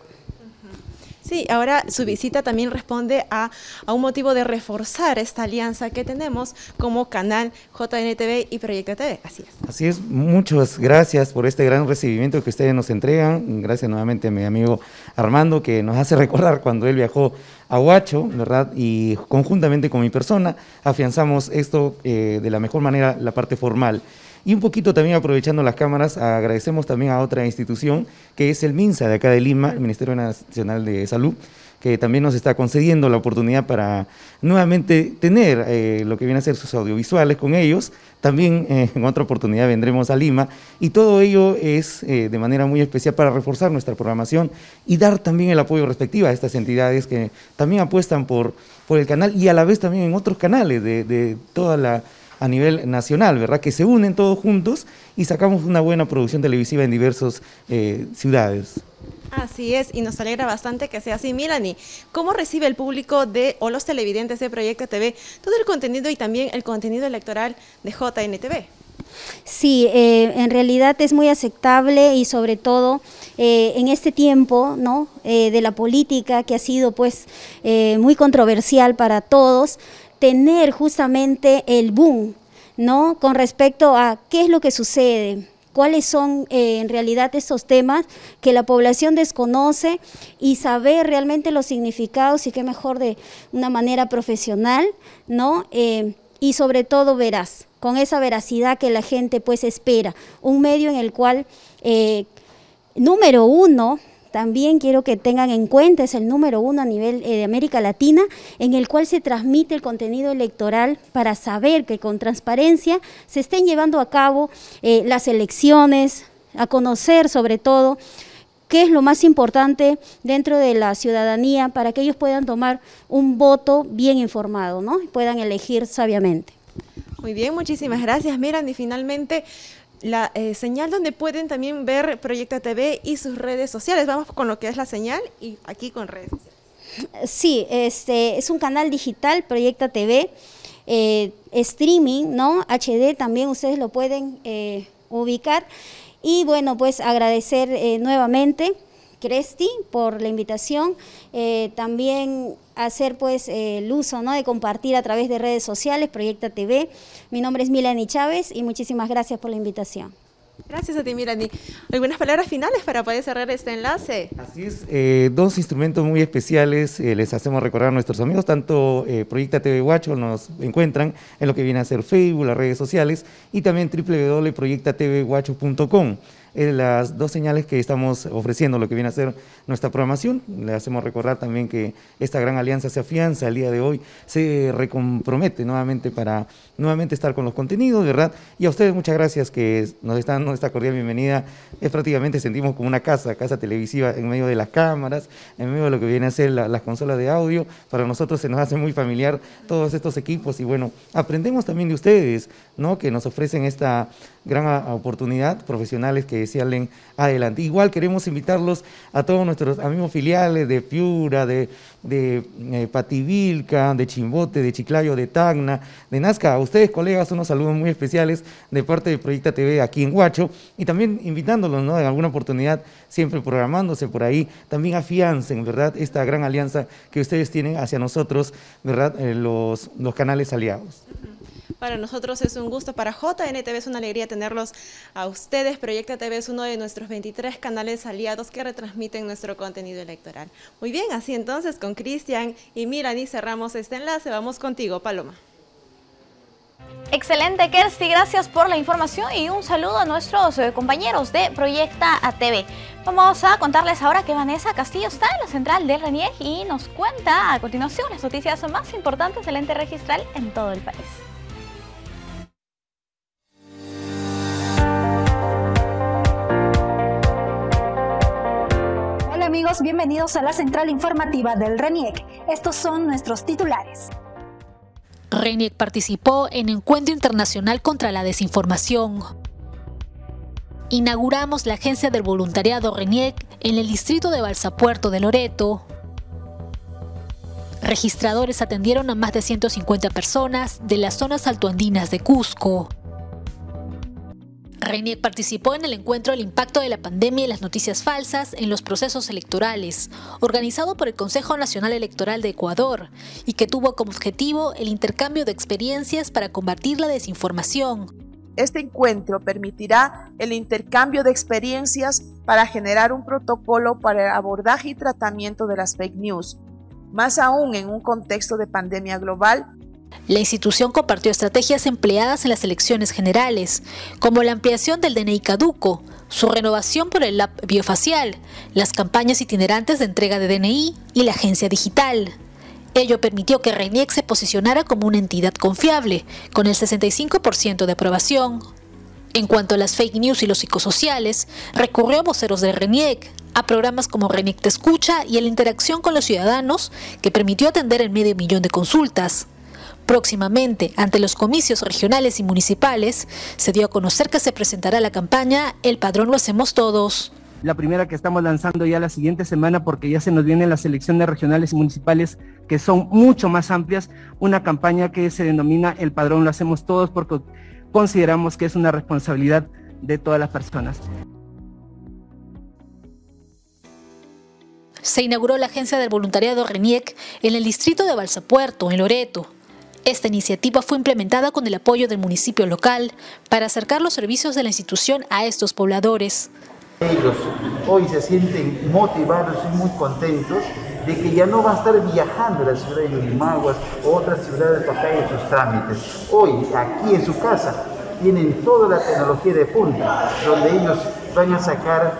Sí, ahora su visita también responde a un motivo de reforzar esta alianza que tenemos como canal JNTV y Proyecta TV, así es. Así es, muchas gracias por este gran recibimiento que ustedes nos entregan, gracias nuevamente a mi amigo Armando que nos hace recordar cuando él viajó a Huacho, ¿verdad? Y conjuntamente con mi persona afianzamos esto de la mejor manera, la parte formal. Y un poquito también aprovechando las cámaras, agradecemos también a otra institución que es el MINSA de acá de Lima, el Ministerio Nacional de Salud, que también nos está concediendo la oportunidad para nuevamente tener lo que viene a ser sus audiovisuales con ellos. También en otra oportunidad vendremos a Lima y todo ello es de manera muy especial para reforzar nuestra programación y dar también el apoyo respectivo a estas entidades que también apuestan por el canal y a la vez también en otros canales de toda la a nivel nacional, ¿verdad? Que se unen todos juntos y sacamos una buena producción televisiva en diversas ciudades. Así es, y nos alegra bastante que sea así. Milani, ¿cómo recibe el público o los televidentes de Proyecta TV todo el contenido y también el contenido electoral de JNTV? Sí, en realidad es muy aceptable y sobre todo en este tiempo, ¿no? De la política que ha sido pues muy controversial para todos. tener justamente el boom, ¿no? Con respecto a qué es lo que sucede, cuáles son en realidad estos temas que la población desconoce y saber realmente los significados y qué mejor de una manera profesional, ¿no? Y sobre todo veraz, con esa veracidad que la gente pues espera, un medio en el cual, número uno, también quiero que tengan en cuenta, es el número uno a nivel de América Latina, en el cual se transmite el contenido electoral para saber que con transparencia se estén llevando a cabo las elecciones, a conocer sobre todo qué es lo más importante dentro de la ciudadanía para que ellos puedan tomar un voto bien informado, ¿no? Y puedan elegir sabiamente. Muy bien, muchísimas gracias, Mirani. Finalmente, la señal donde pueden también ver Proyecta TV y sus redes sociales. Vamos con lo que es la señal y aquí con redes sociales. Sí, es un canal digital, Proyecta TV, streaming, ¿no? HD también ustedes lo pueden ubicar. Y bueno, pues agradecer nuevamente, Cresti, por la invitación, también hacer pues el uso, ¿no?, de compartir a través de redes sociales, Proyecta TV. Mi nombre es Milani Chávez y muchísimas gracias por la invitación. Gracias a ti, Mirani. ¿Algunas palabras finales para poder cerrar este enlace? Así es, dos instrumentos muy especiales les hacemos recordar a nuestros amigos, tanto Proyecta TV Huacho nos encuentran en lo que viene a ser Facebook, las redes sociales y también www.proyectatvhuacho.com. Las dos señales que estamos ofreciendo, lo que viene a ser nuestra programación. Le hacemos recordar también que esta gran alianza se afianza el día de hoy, se recompromete nuevamente para estar con los contenidos, ¿verdad? Y a ustedes muchas gracias que nos están dando esta cordial bienvenida. Es prácticamente, sentimos como una casa televisiva en medio de las cámaras, en medio de lo que viene a ser las consolas de audio. Para nosotros se nos hace muy familiar todos estos equipos y bueno, aprendemos también de ustedes, ¿no?, que nos ofrecen esta gran oportunidad, profesionales que salen adelante. Igual queremos invitarlos a todos nuestros amigos filiales de Piura, de Pativilca, de Chimbote, de Chiclayo, de Tacna, de Nazca. A ustedes, colegas, unos saludos muy especiales de parte de Proyecta TV aquí en Huacho y también invitándolos, ¿no?, en alguna oportunidad, siempre programándose por ahí, también afiancen, ¿verdad?, esta gran alianza que ustedes tienen hacia nosotros, ¿verdad?, los canales aliados. Para nosotros es un gusto, para JNTV es una alegría tenerlos a ustedes. Proyecta TV es uno de nuestros 23 canales aliados que retransmiten nuestro contenido electoral. Muy bien, así entonces con Cristian y Mirani cerramos este enlace. Vamos contigo, Paloma. Excelente, Kersti, gracias por la información y un saludo a nuestros compañeros de Proyecta TV. Vamos a contarles ahora que Vanessa Castillo está en la central del RENIEC y nos cuenta a continuación las noticias más importantes del ente registral en todo el país. Hola amigos, bienvenidos a la central informativa del RENIEC. Estos son nuestros titulares. RENIEC participó en Encuentro Internacional contra la Desinformación. Inauguramos la Agencia del Voluntariado RENIEC en el distrito de Balsapuerto de Loreto. Registradores atendieron a más de 150 personas de las zonas altoandinas de Cusco. RENIEC participó en el encuentro El impacto de la pandemia y las noticias falsas en los procesos electorales, organizado por el Consejo Nacional Electoral de Ecuador, y que tuvo como objetivo el intercambio de experiencias para combatir la desinformación. Este encuentro permitirá el intercambio de experiencias para generar un protocolo para el abordaje y tratamiento de las fake news, más aún en un contexto de pandemia global. La institución compartió estrategias empleadas en las elecciones generales, como la ampliación del DNI caduco, su renovación por el app biofacial, las campañas itinerantes de entrega de DNI y la agencia digital. Ello permitió que RENIEC se posicionara como una entidad confiable, con el 65% de aprobación. En cuanto a las fake news y los psicosociales, recurrió a voceros de RENIEC, a programas como RENIEC Te Escucha y a la interacción con los ciudadanos, que permitió atender el 500.000 de consultas. Próximamente, ante los comicios regionales y municipales, se dio a conocer que se presentará la campaña El Padrón lo hacemos todos. La primera que estamos lanzando ya la siguiente semana, porque ya se nos vienen las elecciones regionales y municipales que son mucho más amplias, una campaña que se denomina El Padrón lo hacemos todos, porque consideramos que es una responsabilidad de todas las personas. Se inauguró la Agencia del Voluntariado RENIEC en el distrito de Balsapuerto, en Loreto. Esta iniciativa fue implementada con el apoyo del municipio local para acercar los servicios de la institución a estos pobladores. Ellos hoy se sienten motivados y muy contentos de que ya no va a estar viajando a la ciudad de Yurimaguas o otras ciudades para que hagan sus trámites. Hoy, aquí en su casa, tienen toda la tecnología de punta, donde ellos van a sacar,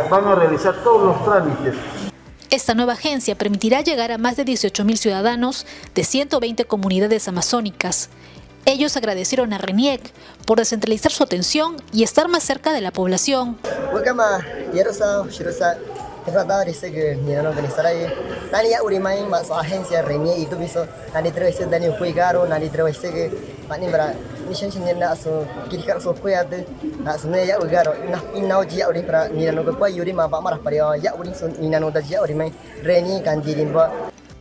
van a realizar todos los trámites. Esta nueva agencia permitirá llegar a más de 18.000 ciudadanos de 120 comunidades amazónicas. Ellos agradecieron a RENIEC por descentralizar su atención y estar más cerca de la población.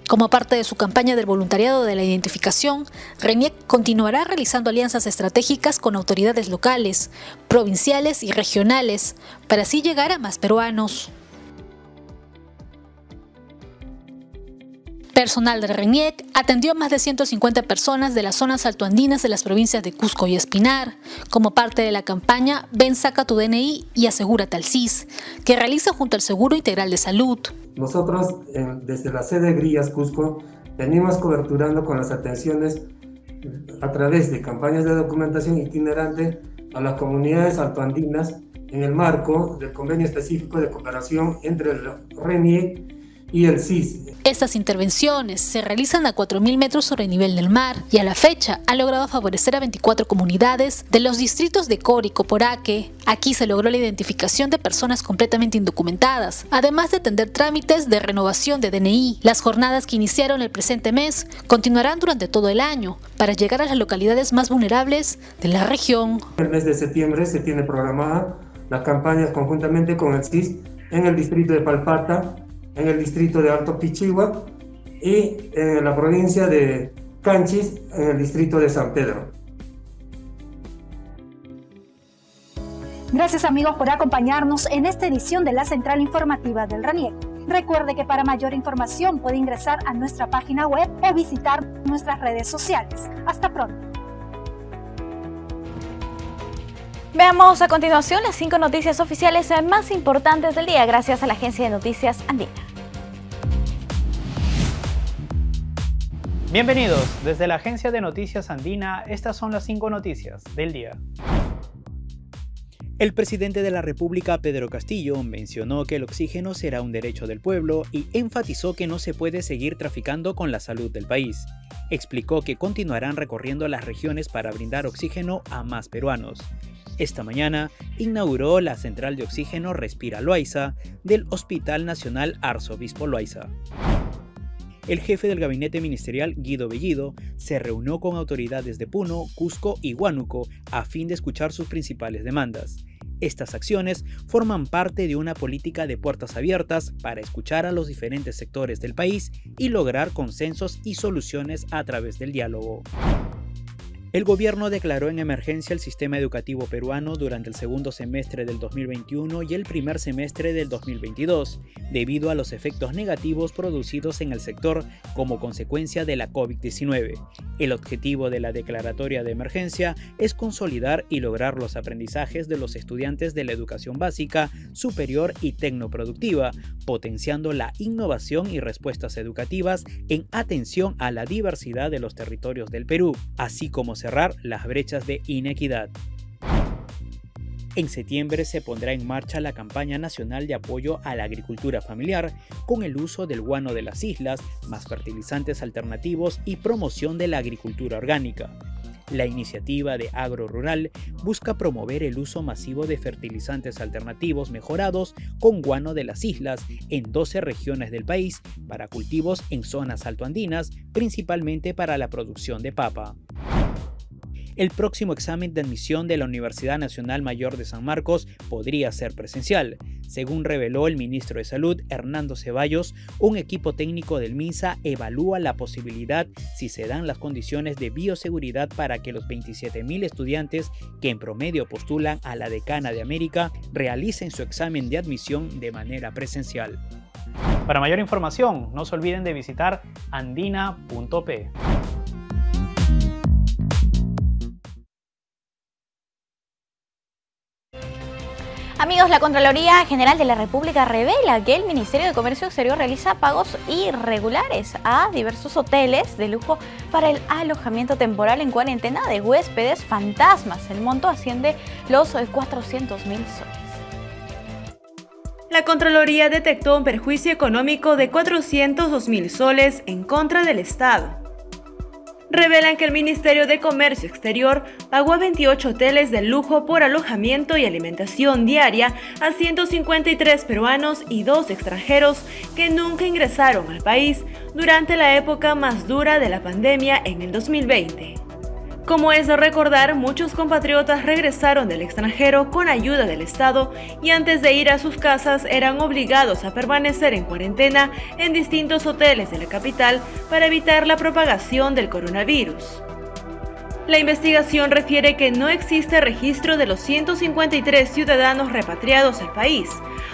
Como parte de su campaña del voluntariado de la identificación, RENIEC continuará realizando alianzas estratégicas con autoridades locales, provinciales y regionales, para así llegar a más peruanos. Personal de RENIEC atendió a más de 150 personas de las zonas altoandinas de las provincias de Cusco y Espinar, como parte de la campaña Ven, saca tu DNI y asegúrate al SIS, que realiza junto al Seguro Integral de Salud. Nosotros, desde la sede de Grillas Cusco, venimos coberturando con las atenciones a través de campañas de documentación itinerante a las comunidades altoandinas en el marco del convenio específico de cooperación entre el RENIEC y el SIS. Estas intervenciones se realizan a 4.000 metros sobre el nivel del mar y a la fecha han logrado favorecer a 24 comunidades de los distritos de Cori y Coporaque. Aquí se logró la identificación de personas completamente indocumentadas, además de atender trámites de renovación de DNI. Las jornadas que iniciaron el presente mes continuarán durante todo el año para llegar a las localidades más vulnerables de la región. El mes de septiembre se tiene programada las campañas conjuntamente con el SIS en el distrito de Palpata, en el distrito de Alto Pichigua y en la provincia de Canchis, en el distrito de San Pedro. Gracias amigos por acompañarnos en esta edición de la Central Informativa del RENIEC. Recuerde que para mayor información puede ingresar a nuestra página web o visitar nuestras redes sociales. Hasta pronto. Veamos a continuación las 5 noticias oficiales más importantes del día gracias a la Agencia de Noticias Andina. Bienvenidos, desde la Agencia de Noticias Andina, estas son las 5 noticias del día. El presidente de la República, Pedro Castillo, mencionó que el oxígeno será un derecho del pueblo y enfatizó que no se puede seguir traficando con la salud del país. Explicó que continuarán recorriendo las regiones para brindar oxígeno a más peruanos. Esta mañana inauguró la central de oxígeno Respira Loaiza del Hospital Nacional Arzobispo Loaiza. El jefe del gabinete ministerial, Guido Bellido, se reunió con autoridades de Puno, Cusco y Huánuco a fin de escuchar sus principales demandas. Estas acciones forman parte de una política de puertas abiertas para escuchar a los diferentes sectores del país y lograr consensos y soluciones a través del diálogo. El gobierno declaró en emergencia el sistema educativo peruano durante el segundo semestre del 2021 y el primer semestre del 2022, debido a los efectos negativos producidos en el sector como consecuencia de la COVID-19. El objetivo de la declaratoria de emergencia es consolidar y lograr los aprendizajes de los estudiantes de la educación básica, superior y tecnoproductiva, potenciando la innovación y respuestas educativas en atención a la diversidad de los territorios del Perú, así como cerrar las brechas de inequidad. En septiembre se pondrá en marcha la campaña nacional de apoyo a la agricultura familiar con el uso del guano de las islas, más fertilizantes alternativos y promoción de la agricultura orgánica. La iniciativa de Agro Rural busca promover el uso masivo de fertilizantes alternativos mejorados con guano de las islas en 12 regiones del país para cultivos en zonas altoandinas, principalmente para la producción de papa. El próximo examen de admisión de la Universidad Nacional Mayor de San Marcos podría ser presencial. Según reveló el ministro de Salud, Hernando Ceballos, un equipo técnico del MINSA evalúa la posibilidad si se dan las condiciones de bioseguridad para que los 27.000 estudiantes que en promedio postulan a la Decana de América realicen su examen de admisión de manera presencial. Para mayor información, no se olviden de visitar andina.p. Amigos, la Contraloría General de la República revela que el Ministerio de Comercio Exterior realiza pagos irregulares a diversos hoteles de lujo para el alojamiento temporal en cuarentena de huéspedes fantasmas. El monto asciende los 400.000 soles. La Contraloría detectó un perjuicio económico de 402.000 soles en contra del Estado. Revelan que el Ministerio de Comercio Exterior pagó a 28 hoteles de lujo por alojamiento y alimentación diaria a 153 peruanos y 2 extranjeros que nunca ingresaron al país durante la época más dura de la pandemia en el 2020. Como es de recordar, muchos compatriotas regresaron del extranjero con ayuda del Estado y antes de ir a sus casas eran obligados a permanecer en cuarentena en distintos hoteles de la capital para evitar la propagación del coronavirus. La investigación refiere que no existe registro de los 153 ciudadanos repatriados al país.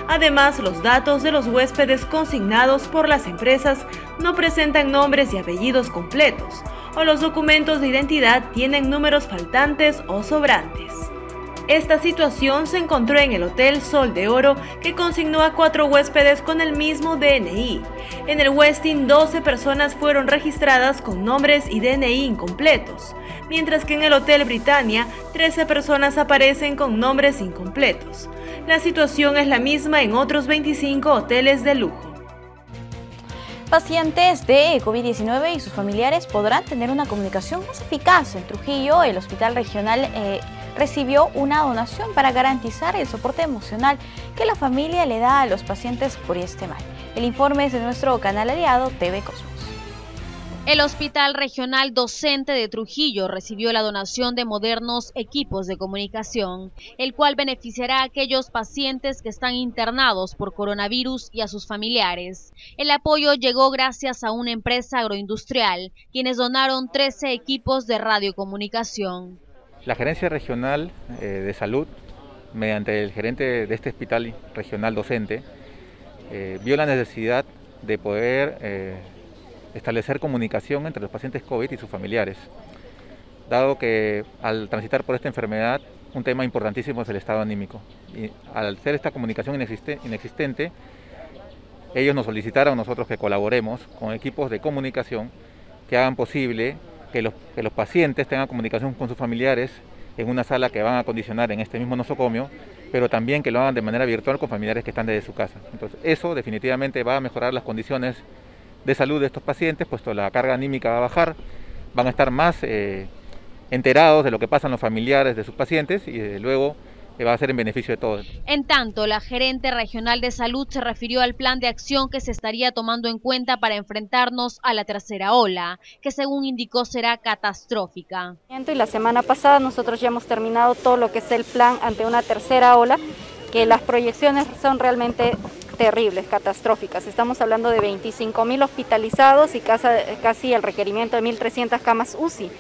Además, los datos de los huéspedes consignados por las empresas no presentan nombres y apellidos completos, o los documentos de identidad tienen números faltantes o sobrantes. Esta situación se encontró en el Hotel Sol de Oro, que consignó a 4 huéspedes con el mismo DNI. En el Westin, 12 personas fueron registradas con nombres y DNI incompletos, mientras que en el Hotel Britannia, 13 personas aparecen con nombres incompletos. La situación es la misma en otros 25 hoteles de lujo. Pacientes de COVID-19 y sus familiares podrán tener una comunicación más eficaz. En Trujillo, el Hospital Regional recibió una donación para garantizar el soporte emocional que la familia le da a los pacientes por este mal. El informe es de nuestro canal aliado TV Cosmos. El Hospital Regional Docente de Trujillo recibió la donación de modernos equipos de comunicación, el cual beneficiará a aquellos pacientes que están internados por coronavirus y a sus familiares. El apoyo llegó gracias a una empresa agroindustrial, quienes donaron 13 equipos de radiocomunicación. La Gerencia Regional de Salud, mediante el gerente de este Hospital Regional Docente, vio la necesidad de poder establecer comunicación entre los pacientes COVID y sus familiares, dado que al transitar por esta enfermedad, un tema importantísimo es el estado anímico. Y al ser esta comunicación inexistente, ellos nos solicitaron a nosotros que colaboremos con equipos de comunicación que hagan posible que los pacientes tengan comunicación con sus familiares en una sala que van a acondicionar en este mismo nosocomio, pero también que lo hagan de manera virtual con familiares que están desde su casa. Entonces, eso definitivamente va a mejorar las condiciones de salud de estos pacientes, puesto la carga anímica va a bajar, van a estar más enterados de lo que pasan los familiares de sus pacientes y desde luego va a ser en beneficio de todos. En tanto, la gerente regional de salud se refirió al plan de acción que se estaría tomando en cuenta para enfrentarnos a la tercera ola, que según indicó será catastrófica. Y la semana pasada nosotros ya hemos terminado todo lo que es el plan ante una tercera ola, que las proyecciones son realmente terribles, catastróficas. Estamos hablando de 25.000 hospitalizados y casi el requerimiento de 1.300 camas UCI.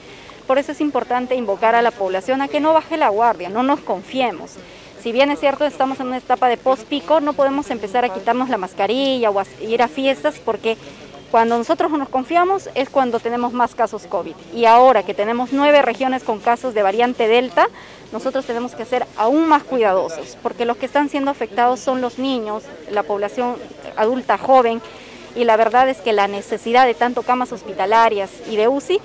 Por eso es importante invocar a la población a que no baje la guardia, no nos confiemos. Si bien es cierto, estamos en una etapa de post-pico, no podemos empezar a quitarnos la mascarilla o a ir a fiestas, porque cuando nosotros nos confiamos es cuando tenemos más casos COVID. Y ahora que tenemos 9 regiones con casos de variante Delta, nosotros tenemos que ser aún más cuidadosos, porque los que están siendo afectados son los niños, la población adulta joven, y la verdad es que la necesidad de tanto camas hospitalarias y de UCI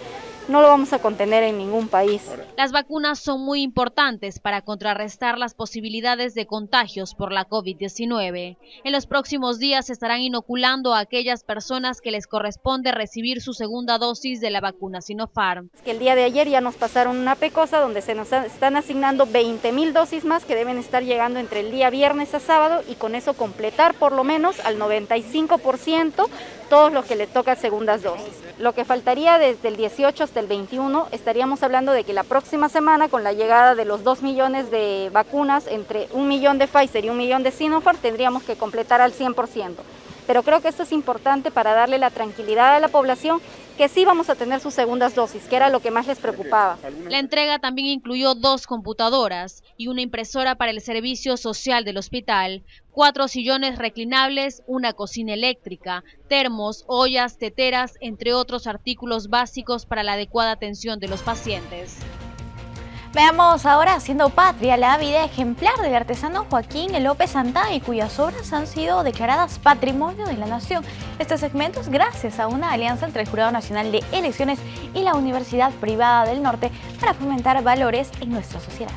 no lo vamos a contener en ningún país. Las vacunas son muy importantes para contrarrestar las posibilidades de contagios por la COVID-19. En los próximos días se estarán inoculando a aquellas personas que les corresponde recibir su segunda dosis de la vacuna Sinopharm. El día de ayer ya nos pasaron una pecosa donde se nos están asignando 20.000 dosis más que deben estar llegando entre el día viernes a sábado y con eso completar por lo menos al 95% todos los que les tocan segundas dosis. Lo que faltaría desde el 18 hasta el 21, estaríamos hablando de que la próxima semana, con la llegada de los 2 millones de vacunas, entre 1 millón de Pfizer y 1 millón de Sinopharm, tendríamos que completar al 100%. Pero creo que esto es importante para darle la tranquilidad a la población que sí vamos a tener sus segundas dosis, que era lo que más les preocupaba. La entrega también incluyó 2 computadoras y una impresora para el servicio social del hospital, 4 sillones reclinables, una cocina eléctrica, termos, ollas, teteras, entre otros artículos básicos para la adecuada atención de los pacientes. Veamos ahora Haciendo Patria, la vida ejemplar del artesano Joaquín López Santay, cuyas obras han sido declaradas Patrimonio de la Nación. Este segmento es gracias a una alianza entre el Jurado Nacional de Elecciones y la Universidad Privada del Norte para fomentar valores en nuestra sociedad.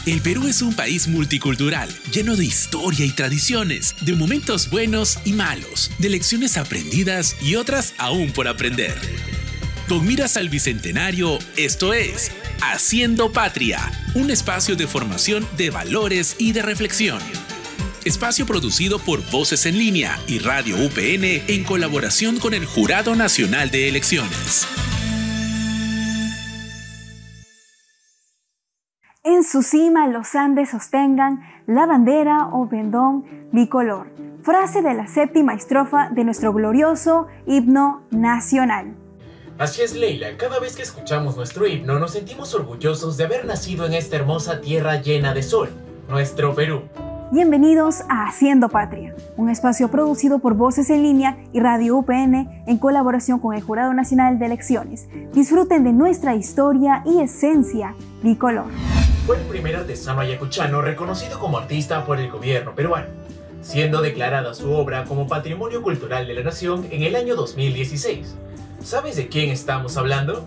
El Perú es un país multicultural, lleno de historia y tradiciones, de momentos buenos y malos, de lecciones aprendidas y otras aún por aprender. Con miras al Bicentenario, esto es Haciendo Patria, un espacio de formación de valores y de reflexión. Espacio producido por Voces en Línea y Radio UPN en colaboración con el Jurado Nacional de Elecciones. En su cima los Andes sostengan la bandera o pendón bicolor. Frase de la 7ª estrofa de nuestro glorioso himno nacional. Así es, Leila, cada vez que escuchamos nuestro himno nos sentimos orgullosos de haber nacido en esta hermosa tierra llena de sol, nuestro Perú. Bienvenidos a Haciendo Patria, un espacio producido por Voces en Línea y Radio UPN en colaboración con el Jurado Nacional de Elecciones. Disfruten de nuestra historia y esencia bicolor. Fue el primer artesano ayacuchano reconocido como artista por el gobierno peruano, siendo declarada su obra como Patrimonio Cultural de la Nación en el año 2016. ¿Sabes de quién estamos hablando?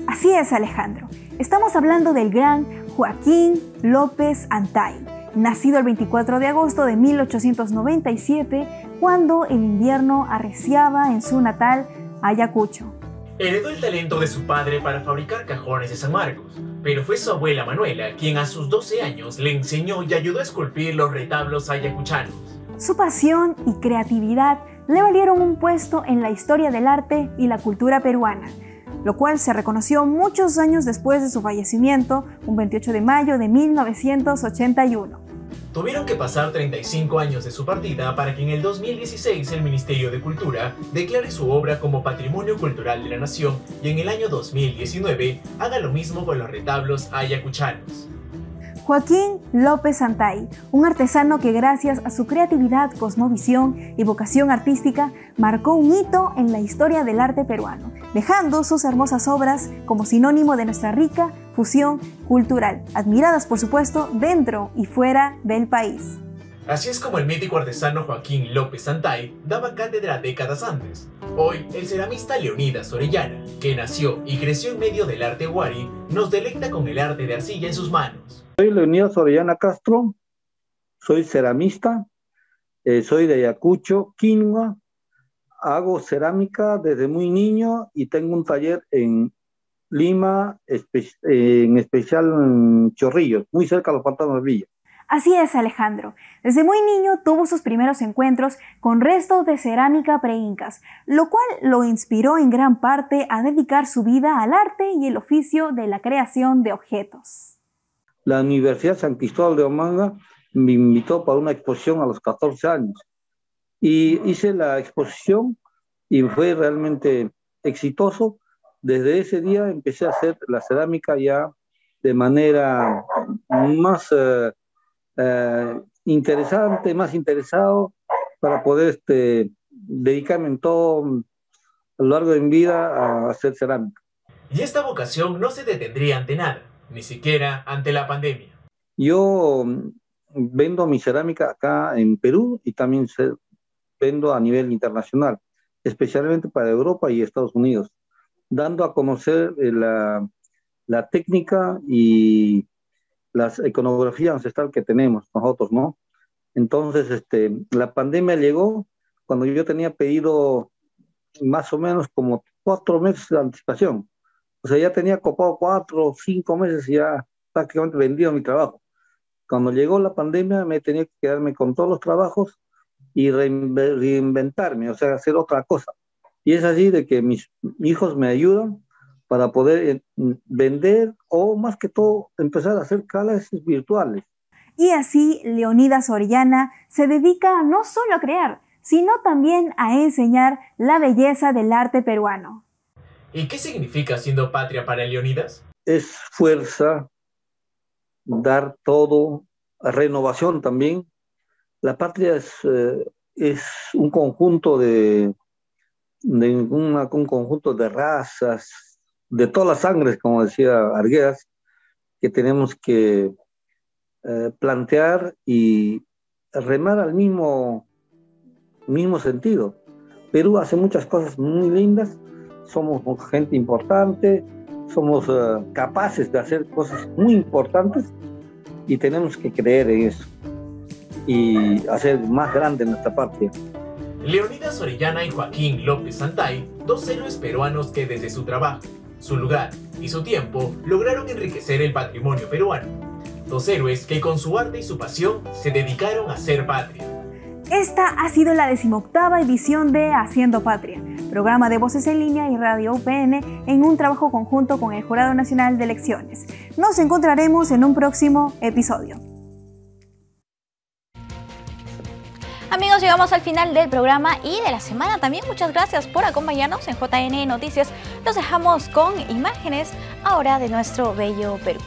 Así es, Alejandro. Estamos hablando del gran Joaquín López Santay, nacido el 24 de agosto de 1897, cuando el invierno arreciaba en su natal Ayacucho. Heredó el talento de su padre para fabricar cajones de San Marcos, pero fue su abuela Manuela quien a sus 12 años le enseñó y ayudó a esculpir los retablos ayacuchanos. Su pasión y creatividad le valieron un puesto en la historia del arte y la cultura peruana, lo cual se reconoció muchos años después de su fallecimiento, un 28 de mayo de 1981. Tuvieron que pasar 35 años de su partida para que en el 2016 el Ministerio de Cultura declare su obra como Patrimonio Cultural de la Nación y en el año 2019 haga lo mismo con los retablos ayacuchanos. Joaquín López Santay, un artesano que gracias a su creatividad, cosmovisión y vocación artística marcó un hito en la historia del arte peruano, dejando sus hermosas obras como sinónimo de nuestra rica fusión cultural, admiradas por supuesto dentro y fuera del país. Así es como el mítico artesano Joaquín López Santay daba cátedra décadas antes. Hoy, el ceramista Leonidas Orellana, que nació y creció en medio del arte huari, nos deleita con el arte de arcilla en sus manos. Soy Leonidas Orellana Castro, soy ceramista, soy de Ayacucho, Quinua, hago cerámica desde muy niño y tengo un taller en Lima, en especial en Chorrillos, muy cerca de los pantanos de Villa. Así es, Alejandro. Desde muy niño tuvo sus primeros encuentros con restos de cerámica preincas, lo cual lo inspiró en gran parte a dedicar su vida al arte y el oficio de la creación de objetos. La Universidad San Cristóbal de Omanga me invitó para una exposición a los 14 años y hice la exposición y fue realmente exitoso. Desde ese día empecé a hacer la cerámica ya de manera más interesante, más interesado para poder dedicarme en todo a lo largo de mi vida a hacer cerámica. Y esta vocación no se detendría ante nada, ni siquiera ante la pandemia. Yo vendo mi cerámica acá en Perú y también vendo a nivel internacional, especialmente para Europa y Estados Unidos, dando a conocer la técnica y la iconografía ancestral que tenemos nosotros, ¿no? Entonces, la pandemia llegó cuando yo tenía pedido más o menos como 4 meses de anticipación. O sea, ya tenía copado 4 o 5 meses y ya prácticamente vendido mi trabajo. Cuando llegó la pandemia me tenía que quedarme con todos los trabajos y reinventarme, o sea, hacer otra cosa. Y es así de que mis hijos me ayudan para poder vender o más que todo empezar a hacer clases virtuales. Y así Leonidas Orellana se dedica no solo a crear, sino también a enseñar la belleza del arte peruano. ¿Y qué significa Haciendo Patria para Leonidas? Es fuerza, dar todo renovación también. La patria es un conjunto un conjunto de razas, de todas las sangres, como decía Arguedas, que tenemos que plantear y remar al mismo sentido. Perú hace muchas cosas muy lindas, somos gente importante, somos capaces de hacer cosas muy importantes y tenemos que creer en eso y hacer más grande nuestra patria. Leonidas Orellana y Joaquín López Santay, dos héroes peruanos que desde su trabajo, su lugar y su tiempo lograron enriquecer el patrimonio peruano. Dos héroes que con su arte y su pasión se dedicaron a hacer patria. Esta ha sido la 18ª edición de Haciendo Patria, programa de Voces en Línea y Radio UPN en un trabajo conjunto con el Jurado Nacional de Elecciones. Nos encontraremos en un próximo episodio. Amigos, llegamos al final del programa y de la semana también. Muchas gracias por acompañarnos en JN Noticias. Los dejamos con imágenes ahora de nuestro bello Perú.